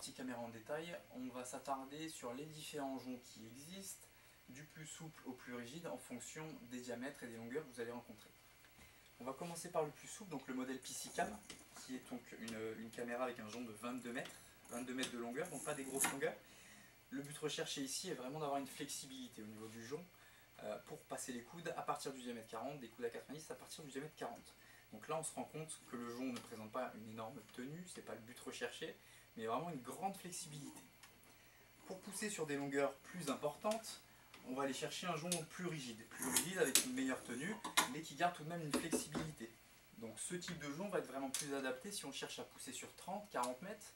partie caméra en détail, on va s'attarder sur les différents joncs qui existent, du plus souple au plus rigide en fonction des diamètres et des longueurs que vous allez rencontrer. On va commencer par le plus souple, donc le modèle PCCam, qui est donc une caméra avec un jonc de 22 mètres de longueur, donc pas des grosses longueurs. Le but recherché ici est vraiment d'avoir une flexibilité au niveau du jonc pour passer les coudes à partir du diamètre 40, des coudes à 90 à partir du diamètre 40. Donc là on se rend compte que le jonc ne présente pas une énorme tenue, c'est pas le but recherché, mais vraiment une grande flexibilité. Pour pousser sur des longueurs plus importantes, on va aller chercher un jonc plus rigide avec une meilleure tenue, mais qui garde tout de même une flexibilité. Donc ce type de jonc va être vraiment plus adapté si on cherche à pousser sur 30-40 mètres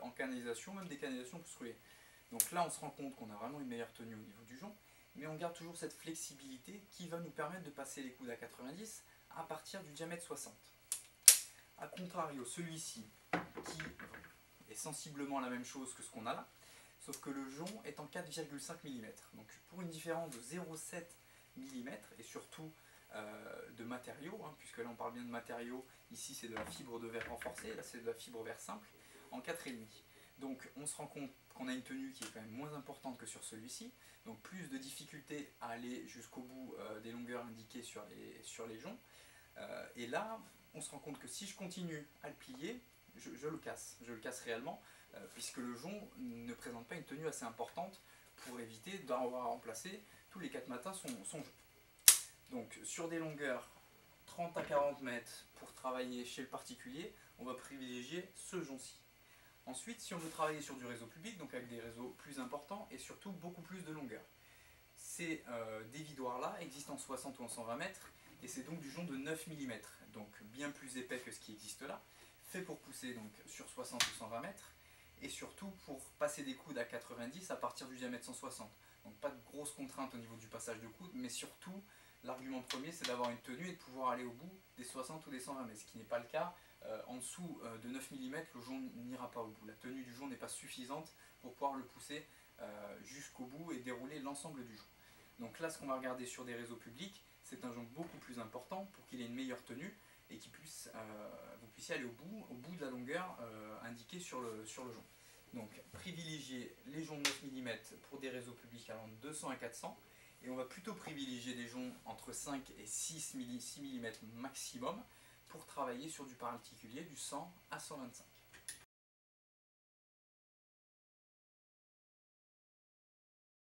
en canalisation, même des canalisations plus roulées. Donc là on se rend compte qu'on a vraiment une meilleure tenue au niveau du jonc, mais on garde toujours cette flexibilité qui va nous permettre de passer les coudes à 90 à partir du diamètre 60. A contrario, celui-ci qui est sensiblement la même chose que ce qu'on a là, sauf que le jonc est en 4,5 mm. Donc pour une différence de 0,7 mm et surtout de matériaux, puisque là on parle bien de matériaux, ici c'est de la fibre de verre renforcée, là c'est de la fibre verre simple, en 4,5. Donc on se rend compte qu'on a une tenue qui est quand même moins importante que sur celui-ci, donc plus de difficulté à aller jusqu'au bout des longueurs indiquées sur les joncs. Et là, on se rend compte que si je continue à le plier, je le casse réellement, puisque le jonc ne présente pas une tenue assez importante pour éviter d'avoir à remplacer tous les 4 matins son jonc. Donc sur des longueurs 30 à 40 mètres pour travailler chez le particulier, on va privilégier ce jonc-ci. Ensuite, si on veut travailler sur du réseau public, donc avec des réseaux plus importants et surtout beaucoup plus de longueur, ces dévidoirs-là existent en 60 ou en 120 mètres et c'est donc du jonc de 9 mm, donc bien plus épais que ce qui existe là, fait pour pousser donc sur 60 ou 120 mètres et surtout pour passer des coudes à 90 à partir du diamètre 160. Donc pas de grosses contraintes au niveau du passage de coudes, mais surtout l'argument premier c'est d'avoir une tenue et de pouvoir aller au bout des 60 ou des 120 mètres, ce qui n'est pas le cas. En dessous de 9 mm, le jonc n'ira pas au bout. La tenue du jonc n'est pas suffisante pour pouvoir le pousser jusqu'au bout et dérouler l'ensemble du jonc. Donc là, ce qu'on va regarder sur des réseaux publics, c'est un jonc beaucoup plus important pour qu'il ait une meilleure tenue et que vous puissiez aller au bout de la longueur indiquée sur le jonc. Donc privilégier les joncs de 9 mm pour des réseaux publics allant de 200 à 400 et on va plutôt privilégier des joncs entre 5 et 6 mm maximum pour travailler sur du particulier du 100 à 125.